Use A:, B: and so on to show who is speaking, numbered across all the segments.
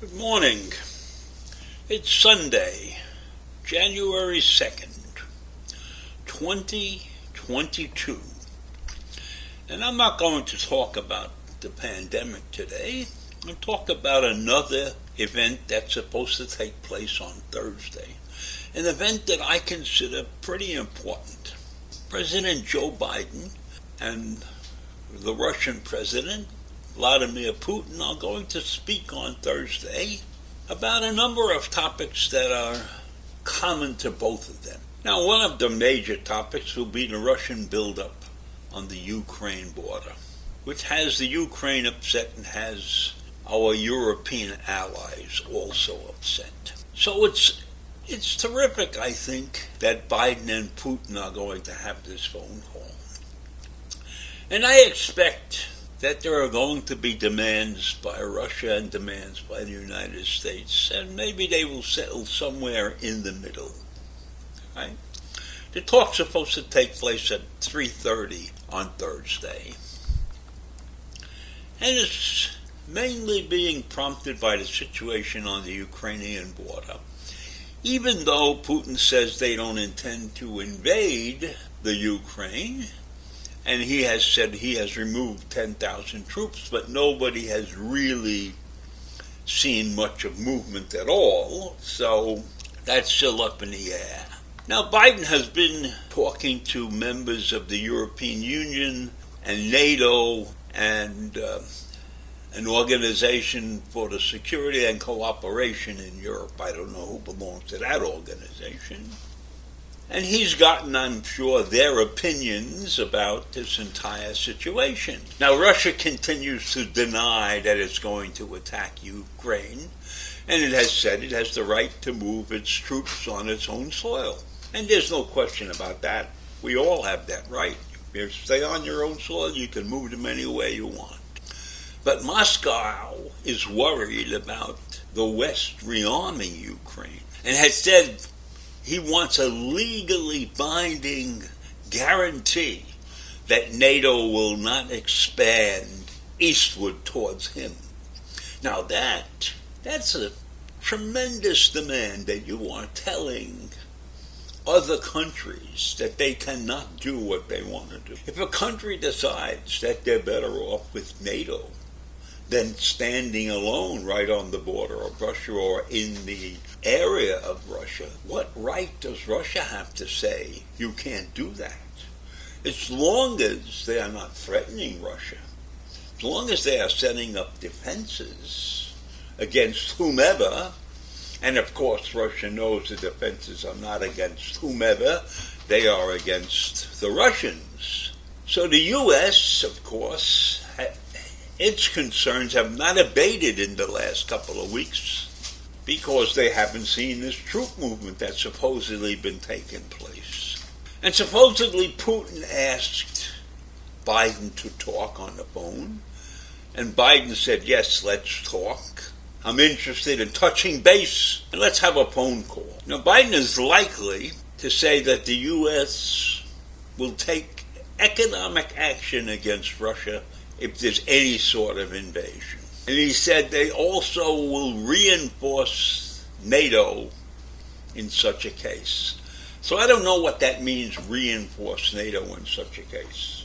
A: Good morning. It's Sunday, January 2nd, 2022. And I'm not going to talk about the pandemic today. I'm going to talk about another event that's supposed to take place on Thursday. An event that I consider pretty important. President Joe Biden and the Russian President Vladimir Putin are going to speak on Thursday about a number of topics that are common to both of them. Now, one of the major topics will be the Russian buildup on the Ukraine border, which has the Ukraine upset and has our European allies also upset. So it's terrific, I think, that Biden and Putin are going to have this phone call. And I expect that there are going to be demands by Russia and demands by the United States, and maybe they will settle somewhere in the middle. Right? The talk's supposed to take place at 3:30 on Thursday. And it's mainly being prompted by the situation on the Ukrainian border. Even though Putin says they don't intend to invade the Ukraine, and he has said he has removed 10,000 troops, but nobody has really seen much of movement at all, so that's still up in the air. Now, Biden has been talking to members of the European Union and NATO and an organization for the security and cooperation in Europe. I don't know who belongs to that organization. And he's gotten, I'm sure, their opinions about this entire situation. Now, Russia continues to deny that it's going to attack Ukraine, and it has said it has the right to move its troops on its own soil. And there's no question about that. We all have that right. If you stay on your own soil, you can move them any way you want. But Moscow is worried about the West rearming Ukraine and has said he wants a legally binding guarantee that NATO will not expand eastward towards him. Now that's a tremendous demand, that you are telling other countries that they cannot do what they want to do. If a country decides that they're better off with NATO than standing alone right on the border of Russia or in the area of Russia, what right does Russia have to say you can't do that? As long as they are not threatening Russia, as long as they are setting up defenses against whomever, and of course Russia knows the defenses are not against whomever, they are against the Russians. So the U.S., of course, its concerns have not abated in the last couple of weeks because they haven't seen this troop movement that's supposedly been taking place. And supposedly Putin asked Biden to talk on the phone, and Biden said, yes, let's talk. I'm interested in touching base, and let's have a phone call. Now, Biden is likely to say that the U.S. will take economic action against Russia if there's any sort of invasion. And he said they also will reinforce NATO in such a case. So I don't know what that means, reinforce NATO in such a case.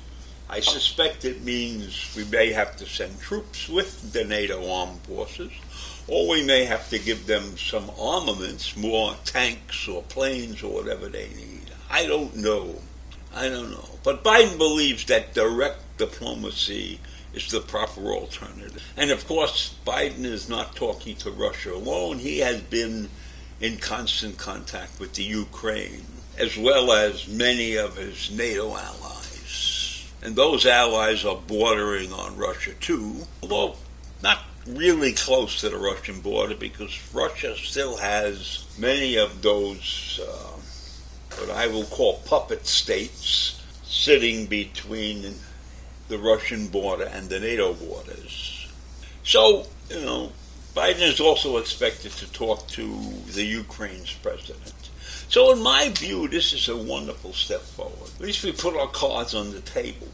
A: I suspect it means we may have to send troops with the NATO armed forces, or we may have to give them some armaments, more tanks or planes or whatever they need. I don't know. But Biden believes that direct diplomacy is the proper alternative. And of course, Biden is not talking to Russia alone. He has been in constant contact with the Ukraine, as well as many of his NATO allies. And those allies are bordering on Russia too, although not really close to the Russian border because Russia still has many of those, what I will call puppet states, sitting between the Russian border and the NATO borders. So, Biden is also expected to talk to the Ukraine's president. So in my view, this is a wonderful step forward. At least we put our cards on the table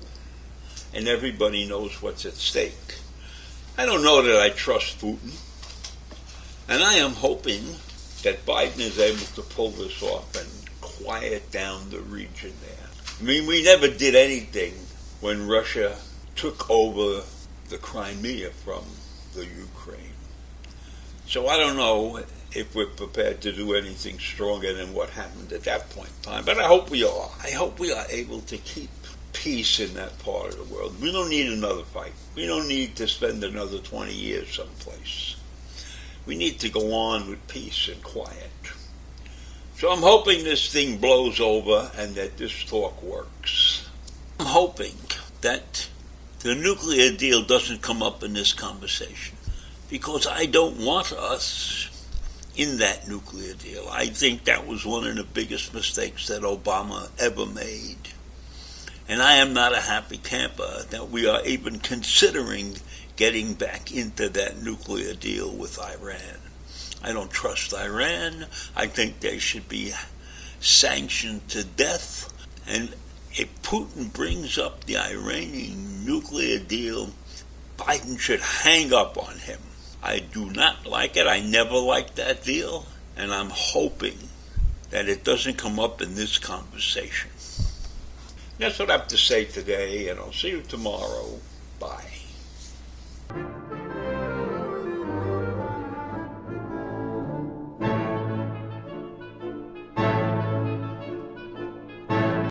A: and everybody knows what's at stake. I don't know that I trust Putin, and I am hoping that Biden is able to pull this off and quiet down the region there. I mean, we never did anything when Russia took over the Crimea from the Ukraine. So I don't know if we're prepared to do anything stronger than what happened at that point in time. But I hope we are. I hope we are able to keep peace in that part of the world. We don't need another fight. We don't need to spend another 20 years someplace. We need to go on with peace and quiet. So I'm hoping this thing blows over and that this talk works. I'm hoping that the nuclear deal doesn't come up in this conversation, because I don't want us in that nuclear deal. I think that was one of the biggest mistakes that Obama ever made. And I am not a happy camper that we are even considering getting back into that nuclear deal with Iran. I don't trust Iran. I think they should be sanctioned to death. And if Putin brings up the Iranian nuclear deal, Biden should hang up on him. I do not like it. I never liked that deal. And I'm hoping that it doesn't come up in this conversation. That's what I have to say today, and I'll see you tomorrow. Bye.